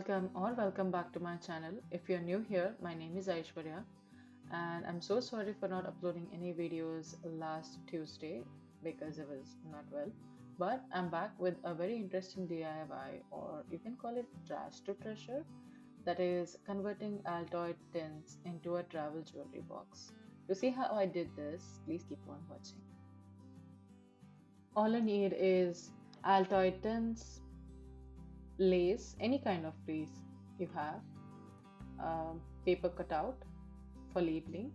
welcome back to my channel. If you're new here, my name is Aishwarya and I'm so sorry for not uploading any videos last Tuesday because I was not well. But I'm back with a very interesting DIY, or you can call it trash to treasure, that is converting Altoid tins into a travel jewelry box. To see how I did this, please keep on watching. All I need is Altoid tins, lace, any kind of lace you have, paper cutout for labeling,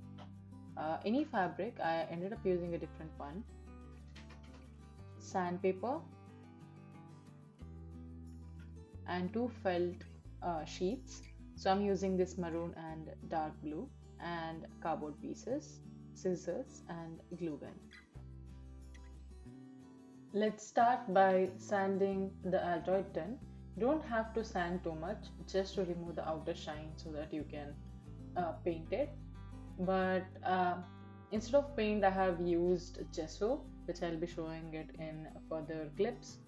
any fabric. I ended up using a different one, sandpaper, and two felt sheets. So I'm using this maroon and dark blue, and cardboard pieces, scissors, and glue gun. Let's start by sanding the Altoid tin. You don't have to sand too much, just to remove the outer shine so that you can paint it. But instead of paint, I have used gesso, which I'll be showing it in further clips.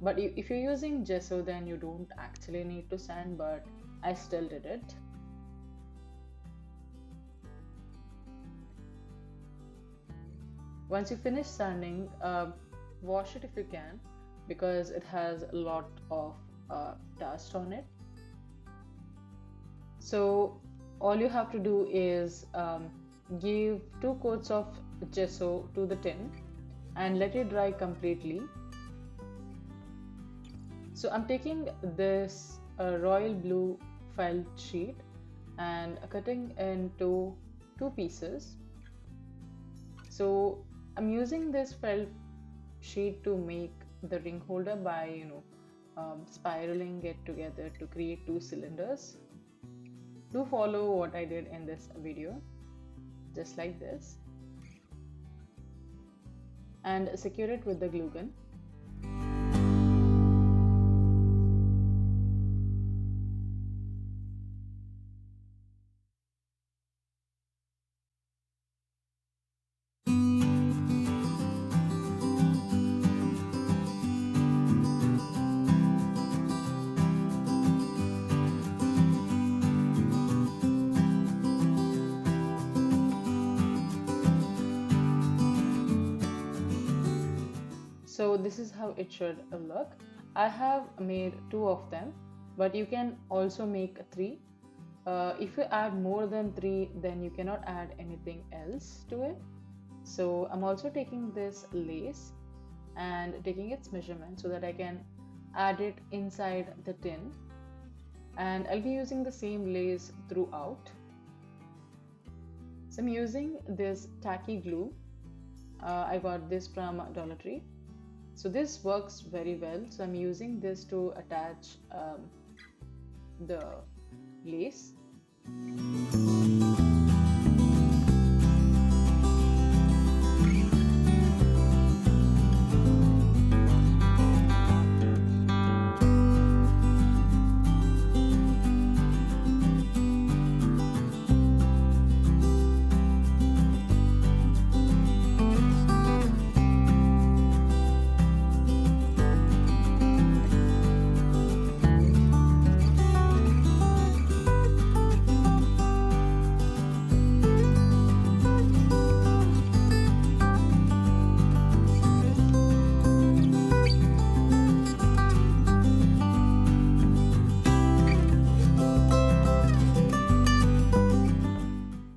But if you're using gesso, then you don't actually need to sand, but I still did it. Once you finish sanding, wash it if you can, because it has a lot of dust on it. So all you have to do is give 2 coats of gesso to the tin and let it dry completely. So I'm taking this royal blue felt sheet and cutting into 2 pieces. So I'm using this felt sheet to make the ring holder by spiraling it together to create 2 cylinders. Do follow what I did in this video, just like this, and secure it with the glue gun. So this is how it should look. I have made 2 of them, but you can also make 3. If you add more than 3, then you cannot add anything else to it. So I'm also taking this lace and taking its measurement so that I can add it inside the tin, and I'll be using the same lace throughout. So I'm using this tacky glue. I got this from Dollar Tree. So this works very well. So I'm using this to attach the lace.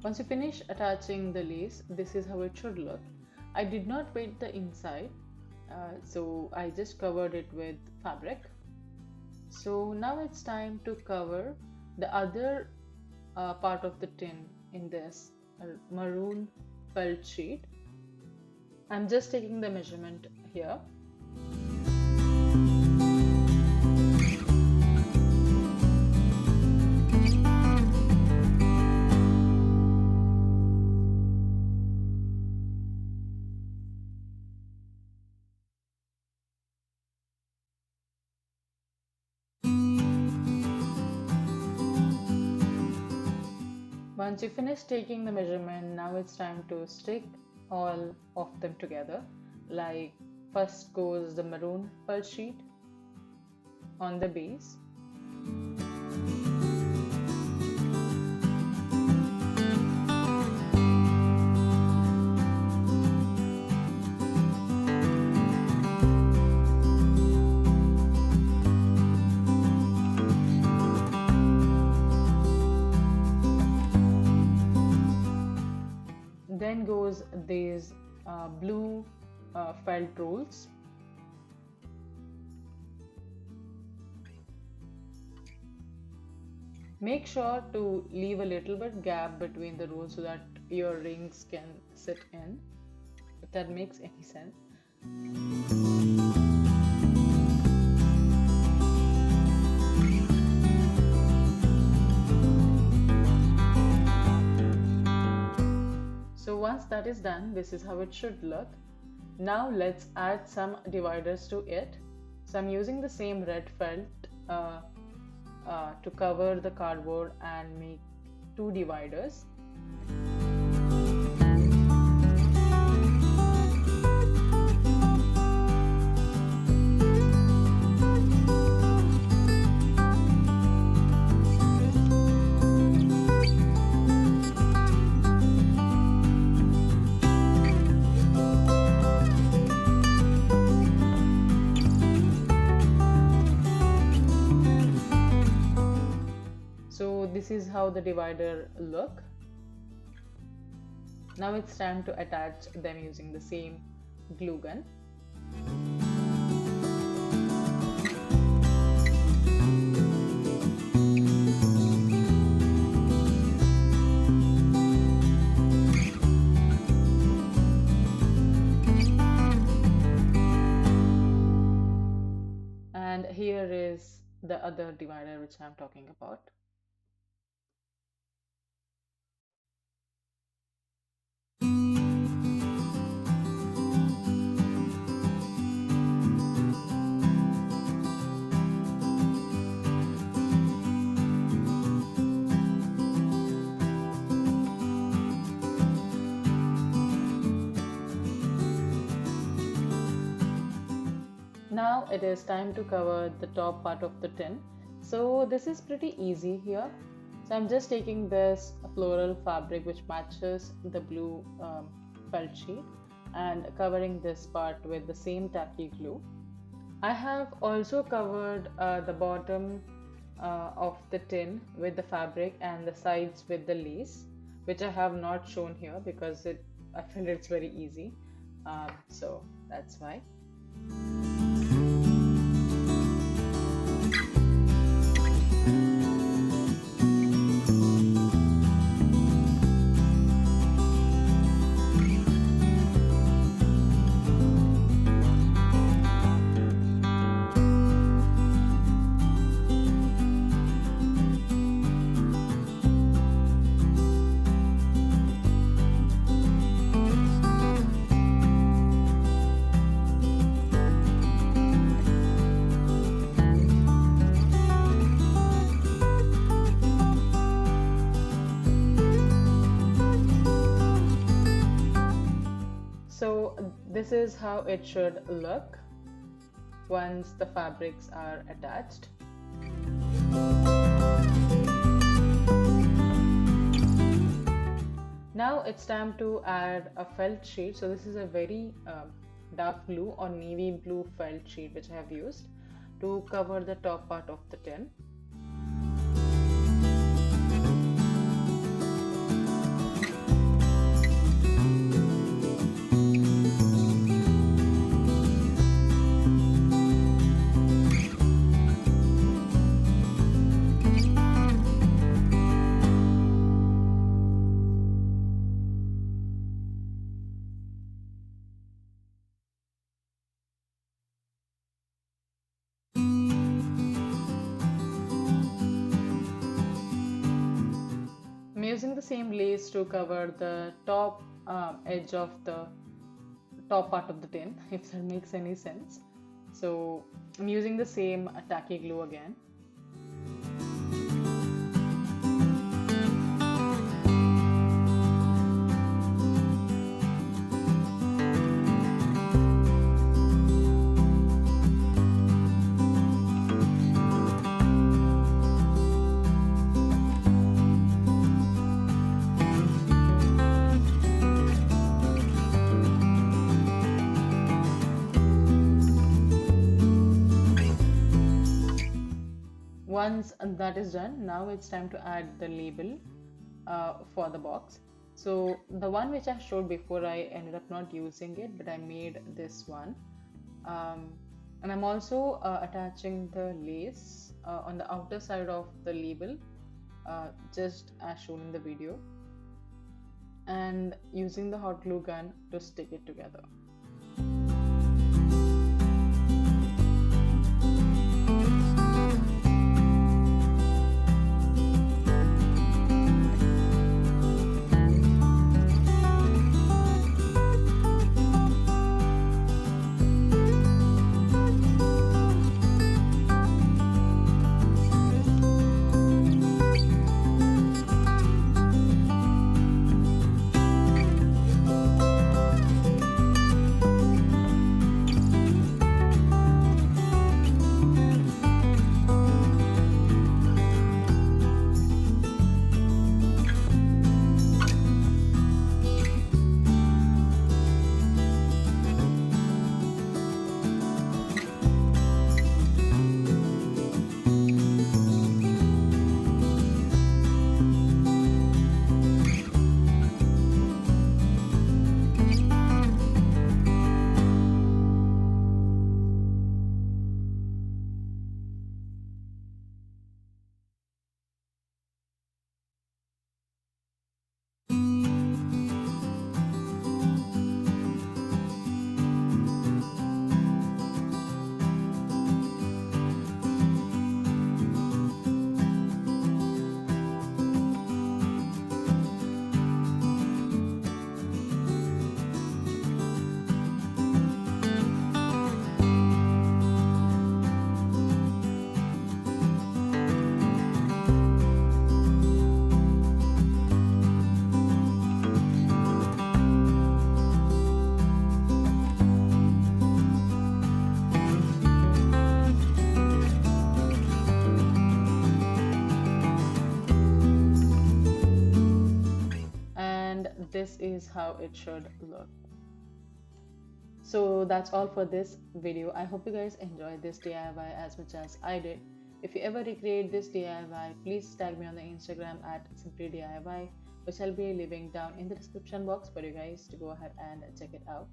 Once you finish attaching the lace, this is how it should look. I did not paint the inside, so I just covered it with fabric. So now it's time to cover the other part of the tin in this maroon felt sheet. I'm just taking the measurement here. Once you finish taking the measurement, now it's time to stick all of them together. Like, first goes the maroon pearl sheet on the base. Then goes these blue felt rules. Make sure to leave a little bit gap between the rules so that your rings can sit in, if that makes any sense. So once that is done, this is how it should look. Now let's add some dividers to it. So I'm using the same red felt to cover the cardboard and make two dividers. So this is how the divider look. Now it's time to attach them using the same glue gun. And here is the other divider which I'm talking about. Now it is time to cover the top part of the tin. So this is pretty easy here. So I'm just taking this floral fabric which matches the blue felt sheet and covering this part with the same tacky glue. I have also covered the bottom of the tin with the fabric and the sides with the lace, which I have not shown here because I feel it's very easy. So that's why. So this is how it should look once the fabrics are attached. Now it's time to add a felt sheet. So this is a very dark blue or navy blue felt sheet which I have used to cover the top part of the tin. I'm using the same lace to cover the top edge of the top part of the tin, if that makes any sense. So I'm using the same tacky glue again. Once that is done, now it's time to add the label for the box. So the one which I showed before, I ended up not using it, but I made this one. Um, and I'm also attaching the lace on the outer side of the label, just as shown in the video, and using the hot glue gun to stick it together. And this is how it should look. So that's all for this video. I hope you guys enjoyed this DIY as much as I did. If you ever recreate this DIY, please tag me on the Instagram at simply DIY, which I'll be leaving down in the description box for you guys to go ahead and check it out.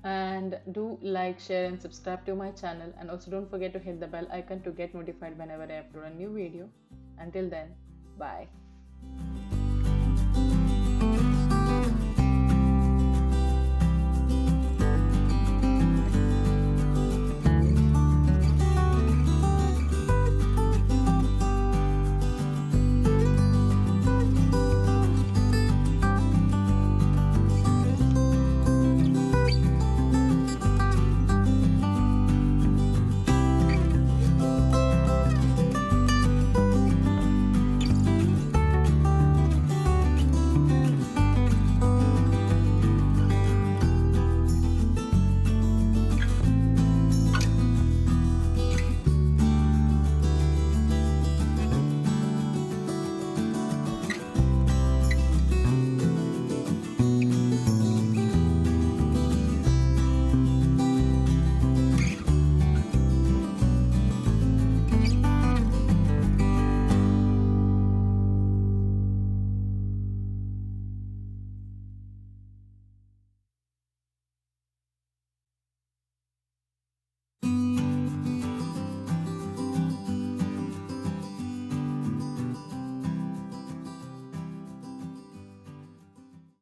And do like, share and subscribe to my channel, and also don't forget to hit the bell icon to get notified whenever I upload a new video. Until then, bye.